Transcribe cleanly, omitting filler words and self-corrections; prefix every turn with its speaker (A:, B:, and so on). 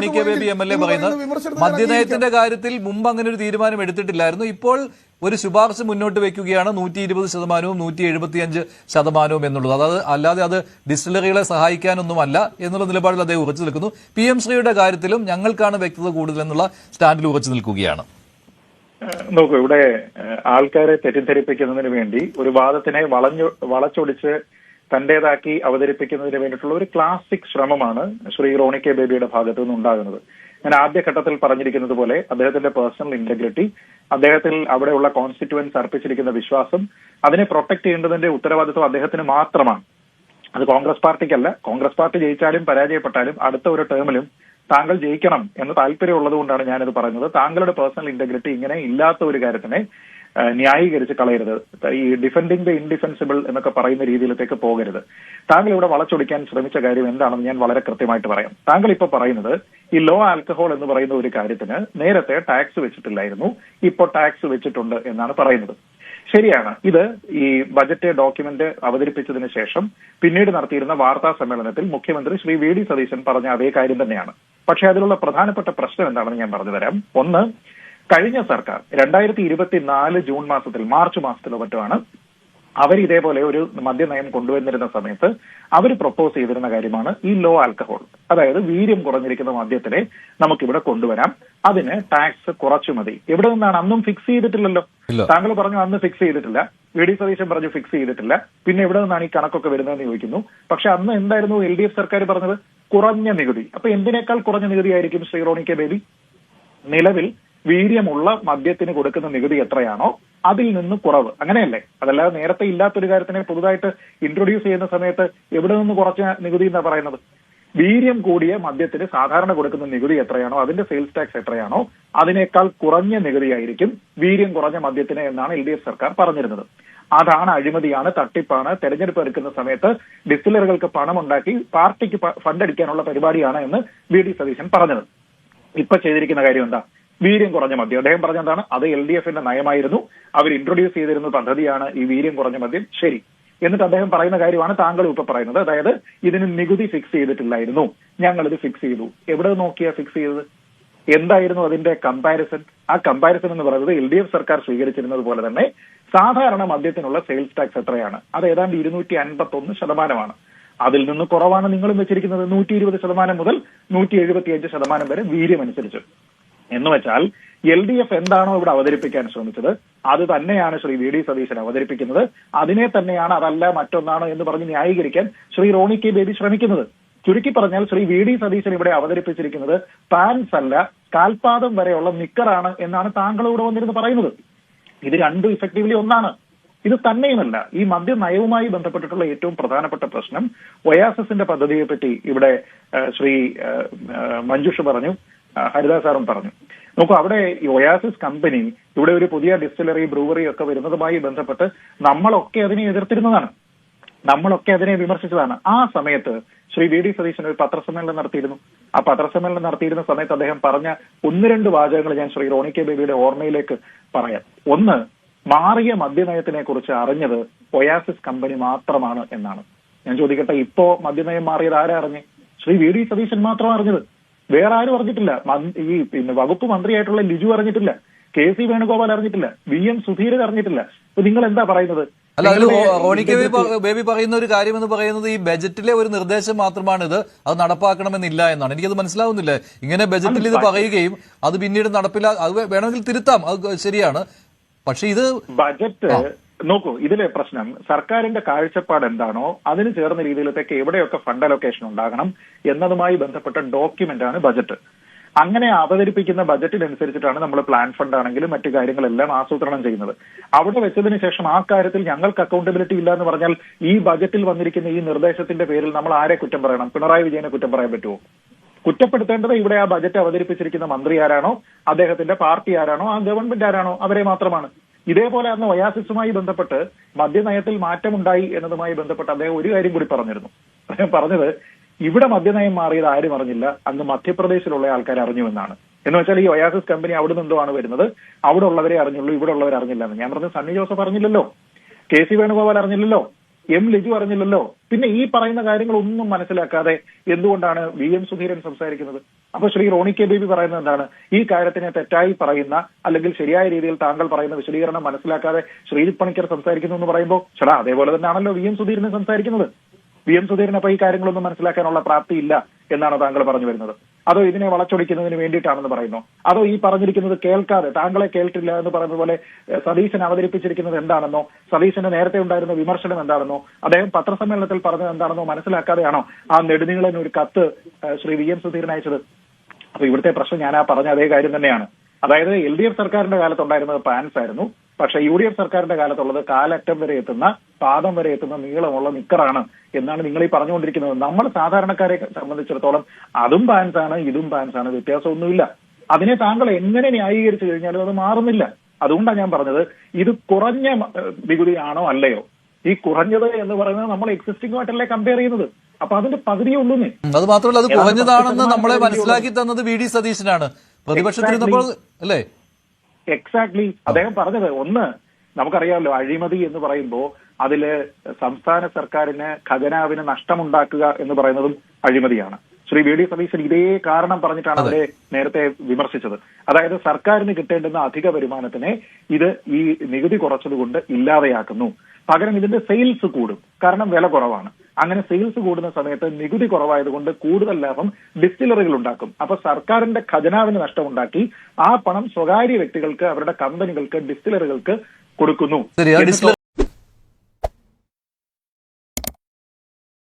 A: Roni K baby MLA പറയുന്നത് മദ്യനയത്തിന്റെ കാര്യത്തിൽ മുമ്പ് അങ്ങനെ ഒരു തീരുമാനം എടുത്തിട്ടില്ലായിരുന്നു. ഇപ്പോൾ ഒരു ശുപാർശ മുന്നോട്ട് വെക്കുകയാണ് 120%, 175% എന്നുള്ളത്. അതായത് അല്ലാതെ അത് ഡിസ്റ്റിലറികളെ സഹായിക്കാനൊന്നുമല്ല എന്നുള്ള നിലപാടിൽ അദ്ദേഹം ഉറച്ചു നിൽക്കുന്നു. PM ശ്രീയുടെ കാര്യത്തിലും ഞങ്ങൾക്കാണ് വ്യക്തത കൂടുതൽ എന്നുള്ള സ്റ്റാൻഡിൽ ഉറച്ചു നിൽക്കുകയാണ്.
B: നോക്കൂ, ഇവിടെ ആൾക്കാരെ തെറ്റിദ്ധരിപ്പിക്കുന്നതിന് വേണ്ടി ഒരു വാദത്തിനെ വളച്ചൊടിച്ച് തന്റേതാക്കി അവതരിപ്പിക്കുന്നതിന് വേണ്ടിയിട്ടുള്ള ഒരു ക്ലാസിക് ശ്രമമാണ് ശ്രീ റോണി കെ ബേബിയുടെ ഭാഗത്തു നിന്നുണ്ടാകുന്നത്. ഞാൻ ആദ്യഘട്ടത്തിൽ പറഞ്ഞിരിക്കുന്നത് പോലെ അദ്ദേഹത്തിന്റെ പേഴ്സണൽ ഇന്റഗ്രിറ്റി, അദ്ദേഹത്തിൽ അവിടെയുള്ള കോൺസ്റ്റിറ്റ്യുവൻസ് അർപ്പിച്ചിരിക്കുന്ന വിശ്വാസം, അതിനെ പ്രൊട്ടക്ട് ചെയ്യേണ്ടതിന്റെ ഉത്തരവാദിത്വം അദ്ദേഹത്തിന് മാത്രമാണ്. അത് കോൺഗ്രസ് പാർട്ടിക്കല്ല. കോൺഗ്രസ് പാർട്ടി ജയിച്ചാലും പരാജയപ്പെട്ടാലും അടുത്ത ഒരു ടേമിലും താങ്കൾ ജയിക്കണം എന്ന് താല്പര്യമുള്ളത് കൊണ്ടാണ് ഞാനിത് പറയുന്നത്. താങ്കളുടെ പേഴ്സണൽ ഇന്റഗ്രിറ്റി ഇങ്ങനെ ഇല്ലാത്ത ഒരു കാര്യത്തിനെ ന്യായീകരിച്ച് കളയരുത്. ഈ ഡിഫെൻഡിങ് ദ ഇൻഡിഫെൻസിബിൾ എന്നൊക്കെ പറയുന്ന രീതിയിലേക്ക് പോകരുത്. താങ്കൾ ഇവിടെ വളച്ചൊടിക്കാൻ ശ്രമിച്ച കാര്യം എന്താണെന്ന് ഞാൻ വളരെ കൃത്യമായിട്ട് പറയാം. താങ്കൾ ഇപ്പൊ പറയുന്നത് ഈ ലോ ആൽക്കഹോൾ എന്ന് പറയുന്ന ഒരു കാര്യത്തിന് നേരത്തെ ടാക്സ് വെച്ചിട്ടില്ലായിരുന്നു, ഇപ്പോൾ ടാക്സ് വെച്ചിട്ടുണ്ട് എന്നാണ് പറയുന്നത്. ശരിയാണ്. ഇത് ഈ ബജറ്റ് ഡോക്യുമെന്റ് അവതരിപ്പിച്ചതിന് ശേഷം പിന്നീട് നടത്തിയിരുന്ന വാർത്താ സമ്മേളനത്തിൽ മുഖ്യമന്ത്രി ശ്രീ VD സതീശൻ പറഞ്ഞ അതേ കാര്യം തന്നെയാണ്. പക്ഷെ അതിലുള്ള പ്രധാനപ്പെട്ട പ്രശ്നം എന്താണെന്ന് ഞാൻ പറഞ്ഞുതരാം. ഒന്ന്, കഴിഞ്ഞ സർക്കാർ 2024 ജൂൺ മാസത്തിൽ, മാർച്ച് മാസത്തിലോ മറ്റുമാണ് അവർ ഇതേപോലെ ഒരു മദ്യനയം കൊണ്ടുവന്നിരുന്ന സമയത്ത് അവർ പ്രൊപ്പോസ് ചെയ്തിരുന്ന കാര്യമാണ് ഈ ലോ ആൽക്കഹോൾ. അതായത് വീര്യം കുറഞ്ഞിരിക്കുന്ന മദ്യത്തിനെ നമുക്കിവിടെ കൊണ്ടുവരാം, അതിന് ടാക്സ് കുറച്ചു മതി. എവിടെ നിന്നാണ്? അന്നും ഫിക്സ് ചെയ്തിട്ടില്ലല്ലോ. താങ്കൾ പറഞ്ഞു അന്ന് ഫിക്സ് ചെയ്തിട്ടില്ല, VD സതീശൻ പറഞ്ഞു ഫിക്സ് ചെയ്തിട്ടില്ല. പിന്നെ എവിടെ നിന്നാണ് ഈ കണക്കൊക്കെ വരുന്നതെന്ന് ചോദിക്കുന്നു. പക്ഷെ അന്ന് എന്തായിരുന്നു LDF സർക്കാർ പറഞ്ഞത്? കുറഞ്ഞ നികുതി. അപ്പൊ എന്തിനേക്കാൾ കുറഞ്ഞ നികുതി ആയിരിക്കും ശ്രീ റോണി കെ ബേബി? നിലവിൽ വീര്യമുള്ള മദ്യത്തിന് കൊടുക്കുന്ന നികുതി എത്രയാണോ അതിൽ നിന്ന് കുറവ്, അങ്ങനെയല്ലേ? അതല്ലാതെ നേരത്തെ ഇല്ലാത്തൊരു കാര്യത്തിനെ പുതുതായിട്ട് ഇൻട്രൊഡ്യൂസ് ചെയ്യുന്ന സമയത്ത് എവിടെ നിന്ന് കുറച്ച നികുതി എന്നാ പറയുന്നത്? വീര്യം കൂടിയ മദ്യത്തിന് സാധാരണ കൊടുക്കുന്ന നികുതി എത്രയാണോ, അതിന്റെ സെയിൽസ് ടാക്സ് എത്രയാണോ അതിനേക്കാൾ കുറഞ്ഞ നികുതിയായിരിക്കും വീര്യം കുറഞ്ഞ മദ്യത്തിന് എന്നാണ് LDF സർക്കാർ പറഞ്ഞിരുന്നത്. അതാണ് അഴിമതിയാണ്, തട്ടിപ്പാണ്, തെരഞ്ഞെടുപ്പ് എടുക്കുന്ന സമയത്ത് ഡിസ്റ്റിലറുകൾക്ക് പണം ഉണ്ടാക്കി പാർട്ടിക്ക് ഫണ്ട് അടിക്കാനുള്ള പരിപാടിയാണ് എന്ന് VD സതീശൻ പറഞ്ഞത്. ഇപ്പൊ ചെയ്തിരിക്കുന്ന കാര്യം എന്താ? വീര്യം കുറഞ്ഞ മദ്യം. അദ്ദേഹം പറഞ്ഞെന്താണ്? അത് LDFന്റെ നയമായിരുന്നു, അവർ ഇൻട്രൊഡ്യൂസ് ചെയ്തിരുന്ന പദ്ധതിയാണ് ഈ വീര്യം കുറഞ്ഞ മദ്യം. ശരി. എന്നിട്ട് അദ്ദേഹം പറയുന്ന കാര്യമാണ് താങ്കൾ ഇപ്പൊ പറയുന്നത്. അതായത് ഇതിന് നികുതി ഫിക്സ് ചെയ്തിട്ടില്ലായിരുന്നു, ഞങ്ങളിത് ഫിക്സ് ചെയ്തു. എവിടെ നോക്കിയാ ഫിക്സ് ചെയ്തത്? എന്തായിരുന്നു അതിന്റെ കമ്പാരിസൺ? ആ കമ്പാരിസൺ എന്ന് പറയുന്നത് LDF സർക്കാർ സ്വീകരിച്ചിരുന്നത് പോലെ തന്നെ സാധാരണ മദ്യത്തിനുള്ള സെയിൽസ് ടാക്സ് എത്രയാണ്? അത് ഏതാണ്ട് 251%. അതിൽ നിന്ന് കുറവാണ് നിങ്ങളും വെച്ചിരിക്കുന്നത്. 120% മുതൽ 175% വരെ വീര്യമനുസരിച്ച്. എന്ന് വെച്ചാൽ LDF എന്താണോ ഇവിടെ അവതരിപ്പിക്കാൻ ശ്രമിച്ചത് അത് തന്നെയാണ് ശ്രീ VD സതീശൻ അവതരിപ്പിക്കുന്നത്. അതിനെ തന്നെയാണ്, അതല്ല മറ്റൊന്നാണോ എന്ന് പറഞ്ഞ് ന്യായീകരിക്കാൻ ശ്രീ റോണി കെ ബേബി ശ്രമിക്കുന്നത്. ചുരുക്കി പറഞ്ഞാൽ ശ്രീ VD സതീശൻ ഇവിടെ അവതരിപ്പിച്ചിരിക്കുന്നത് പാൻസ് അല്ല, കാൽപാദം വരെയുള്ള നിക്കറാണ് എന്നാണ് താങ്കളോട് വന്നിരുന്ന് പറയുന്നത്. ഇത് രണ്ടും ഇഫക്റ്റീവ്ലി ഒന്നാണ്. ഇത് തന്നെയുമല്ല, ഈ മദ്യ നയവുമായി ബന്ധപ്പെട്ടിട്ടുള്ള ഏറ്റവും പ്രധാനപ്പെട്ട പ്രശ്നം ഒയാസിന്റെ പദ്ധതിയെപ്പറ്റി ഇവിടെ ശ്രീ മഞ്ജുഷ് പറഞ്ഞു, ഹരിദാസ് സാറും പറഞ്ഞു. നോക്കൂ, അവിടെ ഈ ഒയാസിസ് കമ്പനി ഇവിടെ ഒരു പുതിയ ഡിസ്റ്റിലറി, ബ്രൂവറി ഒക്കെ വരുന്നതുമായി ബന്ധപ്പെട്ട് നമ്മളൊക്കെ അതിനെ എതിർത്തിരുന്നതാണ്, നമ്മളൊക്കെ അതിനെ വിമർശിച്ചതാണ്. ആ സമയത്ത് ശ്രീ VD സതീശൻ ഒരു പത്രസമ്മേളനം നടത്തിയിരുന്നു. ആ പത്രസമ്മേളനം നടത്തിയിരുന്ന സമയത്ത് അദ്ദേഹം പറഞ്ഞ 1-2 വാചകങ്ങൾ ഞാൻ ശ്രീ റോണി കെ ബേബിയുടെ ഓർമ്മയിലേക്ക് പറയാം. ഒന്ന്, മാറിയ മദ്യനയത്തിനെ കുറിച്ച് അറിഞ്ഞത് ഒയാസിസ് കമ്പനി മാത്രമാണ് എന്നാണ്. ഞാൻ ചോദിക്കട്ടെ, ഇപ്പോ മദ്യനയം മാറിയത് ആരാ അറിഞ്ഞ്? ശ്രീ VD സതീശൻ മാത്രം അറിഞ്ഞത്, വേറെ ആരും അറിഞ്ഞിട്ടില്ല. ഈ വകുപ്പ് മന്ത്രിയായിട്ടുള്ള ലിജു അറിഞ്ഞിട്ടില്ല, KC വേണുഗോപാൽ അറിഞ്ഞിട്ടില്ല, VM സുധീരൻ അറിഞ്ഞിട്ടില്ല. അപ്പൊ നിങ്ങൾ എന്താ പറയുന്നത്?
A: അല്ല, അതിൽ റോണി കെ ബേബി പറയുന്ന ഒരു കാര്യം എന്ന് പറയുന്നത് ഈ ബജറ്റിലെ ഒരു നിർദ്ദേശം മാത്രമാണിത്, അത് നടപ്പാക്കണമെന്നില്ല എന്നാണ്. എനിക്കത് മനസ്സിലാവുന്നില്ല. ഇങ്ങനെ ബജറ്റിൽ ഇത് പറയുകയും അത് പിന്നീട് അത് വേണമെങ്കിൽ തിരുത്താം, അത് ശരിയാണ്. പക്ഷെ ഇത്
B: ബജറ്റ് നോക്കൂ, ഇതിലെ പ്രശ്നം സർക്കാരിന്റെ കാഴ്ചപ്പാട് എന്താണോ അതിന് ചേർന്ന രീതിയിലത്തേക്ക് എവിടെയൊക്കെ ഫണ്ട് അലൊക്കേഷൻ ഉണ്ടാകണം എന്നതുമായി ബന്ധപ്പെട്ട ഡോക്യുമെന്റ് ആണ് ബജറ്റ്. അങ്ങനെ അവതരിപ്പിക്കുന്ന ബജറ്റിനനുസരിച്ചിട്ടാണ് നമ്മൾ പ്ലാൻ ഫണ്ട് ആണെങ്കിലും മറ്റു കാര്യങ്ങളെല്ലാം ആസൂത്രണം ചെയ്യുന്നത്. അവിടെ വെച്ചതിന് ശേഷം ആ കാര്യത്തിൽ ഞങ്ങൾക്ക് അക്കൗണ്ടബിലിറ്റി ഇല്ല എന്ന് പറഞ്ഞാൽ ഈ ബജറ്റിൽ വന്നിരിക്കുന്ന ഈ നിർദ്ദേശത്തിന്റെ പേരിൽ നമ്മൾ ആരെ കുറ്റം പറയണം? പിണറായി വിജയനെ കുറ്റം പറയാൻ പറ്റുമോ? കുറ്റപ്പെടുത്തേണ്ടത് ഇവിടെ ആ ബജറ്റ് അവതരിപ്പിച്ചിരിക്കുന്ന മന്ത്രി ആരാണോ, അദ്ദേഹത്തിന്റെ പാർട്ടി ആരാണോ, ആ ഗവൺമെന്റ് ആരാണോ, അവരെ മാത്രമാണ്. ഇതേപോലെ അന്ന് ഒയാസിസുമായി ബന്ധപ്പെട്ട് മദ്യനയത്തിൽ മാറ്റമുണ്ടായി എന്നതുമായി ബന്ധപ്പെട്ട് അദ്ദേഹം ഒരു കാര്യം കൂടി പറഞ്ഞിരുന്നു. അദ്ദേഹം പറഞ്ഞത് ഇവിടെ മദ്യനയം മാറിയത് ആരും അറിഞ്ഞില്ല, അന്ന് മധ്യപ്രദേശിലുള്ള ആൾക്കാർ അറിഞ്ഞുവെന്നാണ്. എന്ന് വെച്ചാൽ ഈ ഒയാസിസ് കമ്പനി അവിടെ നിന്നെന്തോ ആണ് വരുന്നത്, അവിടെ ഉള്ളവരെ അറിഞ്ഞുള്ളൂ, ഇവിടെ ഉള്ളവർ അറിഞ്ഞില്ല എന്ന്. ഞാൻ പറഞ്ഞു, സണ്ണി ജോസഫ് അറിഞ്ഞില്ലല്ലോ, KC വേണുഗോപാൽ അറിഞ്ഞില്ലല്ലോ, M ലിജു അറിഞ്ഞില്ലല്ലോ. പിന്നെ ഈ പറയുന്ന കാര്യങ്ങളൊന്നും മനസ്സിലാക്കാതെ എന്തുകൊണ്ടാണ് VM സുധീരൻ സംസാരിക്കുന്നത്? അപ്പൊ ശ്രീ റോണി കെ ബേബി പറയുന്നത് എന്താണ്? ഈ കാര്യത്തിനെ തെറ്റായി പറയുന്ന അല്ലെങ്കിൽ ശരിയായ രീതിയിൽ താങ്കൾ പറയുന്ന വിശദീകരണം മനസ്സിലാക്കാതെ ശ്രീജിത്ത് പണിക്കർ സംസാരിക്കുന്നു എന്ന് പറയുമ്പോൾ ചേടാ അതേപോലെ തന്നെയാണല്ലോ വി എം സുധീരനെ സംസാരിക്കുന്നത്. വി എം സുധീരൻ അപ്പൊ ഈ കാര്യങ്ങളൊന്നും മനസ്സിലാക്കാനുള്ള പ്രാപ്തിയില്ല എന്നാണ് താങ്കൾ പറഞ്ഞു വരുന്നത്? അതോ ഇതിനെ വളച്ചൊടിക്കുന്നതിന് വേണ്ടിയിട്ടാണെന്ന് പറയുന്നു? അതോ ഈ പറഞ്ഞിരിക്കുന്നത് കേൾക്കാതെ താങ്കളെ കേട്ടില്ല എന്ന് പറയുന്നത് പോലെ സതീശൻ അവതരിപ്പിച്ചിരിക്കുന്നത് എന്താണെന്നോ, സതീശന്റെ നേരത്തെ ഉണ്ടായിരുന്ന വിമർശനം എന്താണെന്നോ, അദ്ദേഹം പത്രസമ്മേളനത്തിൽ പറഞ്ഞത് എന്താണെന്നോ മനസ്സിലാക്കാതെയാണോ ആ നെടുനീളൻ ഒരു കത്ത് ശ്രീ വി എം സുധീരൻ അയച്ചത്? അപ്പൊ ഇവിടുത്തെ പ്രശ്നം ഞാൻ ആ പറഞ്ഞ അതേ കാര്യം തന്നെയാണ്. അതായത് എൽ ഡി എഫ് സർക്കാരിന്റെ കാലത്തുണ്ടായിരുന്നത് പാൻസ് ആയിരുന്നു, പക്ഷെ യു ഡി എഫ് സർക്കാരിന്റെ കാലത്തുള്ളത് കാലറ്റം വരെ എത്തുന്ന, പാദം വരെ എത്തുന്ന നീളമുള്ള നിക്കറാണ് എന്നാണ് നിങ്ങൾ ഈ പറഞ്ഞുകൊണ്ടിരിക്കുന്നത്. നമ്മൾ സാധാരണക്കാരെ സംബന്ധിച്ചിടത്തോളം അതും പാൻസാണ് ഇതും പാൻസാണ്, വ്യത്യാസമൊന്നുമില്ല. അതിനെ താങ്കൾ എങ്ങനെ ന്യായീകരിച്ചു കഴിഞ്ഞാലും അത് മാറുന്നില്ല. അതുകൊണ്ടാണ് ഞാൻ പറഞ്ഞത് ഇത് കുറഞ്ഞ നികുതിയാണോ അല്ലയോ. ഈ കുറഞ്ഞത് എന്ന് പറയുന്നത് നമ്മൾ എക്സിസ്റ്റിംഗുമായിട്ടല്ലേ കമ്പയർ ചെയ്യുന്നത്. അപ്പൊ അതിന്റെ പകുതിയേ ഉള്ളൂന്നേ.
A: അത് മാത്രമല്ല, അത് കുറഞ്ഞതാണെന്ന് നമ്മളെ മനസ്സിലാക്കി തന്നത് വി ഡി സതീശനാണ് പ്രതിപക്ഷത്തിരുന്നപ്പോൾ അല്ലേ?
B: എക്സാക്ട്ലി. അദ്ദേഹം പറഞ്ഞത് ഒന്ന് നമുക്കറിയാമല്ലോ, അഴിമതി എന്ന് പറയുമ്പോൾ അതില് സംസ്ഥാന സർക്കാരിന് ഖജനാവിന് നഷ്ടമുണ്ടാക്കുക എന്ന് പറയുന്നതും അഴിമതിയാണ്. ശ്രീ വി ഡി സതീശൻ ഇതേ കാരണം പറഞ്ഞിട്ടാണ് അവരെ നേരത്തെ വിമർശിച്ചത്. അതായത് സർക്കാരിന് കിട്ടേണ്ടുന്ന അധിക വരുമാനത്തിനെ ഇത് ഈ നികുതി കുറച്ചതുകൊണ്ട് ഇല്ലാതെയാക്കുന്നു. പകരം ഇതിന്റെ സെയിൽസ് കൂടും, കാരണം വില കുറവാണ്. അങ്ങനെ സെയിൽസ് കൂടുന്ന സമയത്ത് നികുതി കുറവായതുകൊണ്ട് കൂടുതൽ ലാഭം ഡിസ്റ്റിലറികൾ ഉണ്ടാക്കും. അപ്പൊ സർക്കാരിന്റെ ഖജനാവിന് നഷ്ടമുണ്ടാക്കി ആ പണം സ്വകാര്യ വ്യക്തികൾക്ക്, അവരുടെ കമ്പനികൾക്ക്, ഡിസ്റ്റിലറികൾക്ക് കൊടുക്കുന്നു.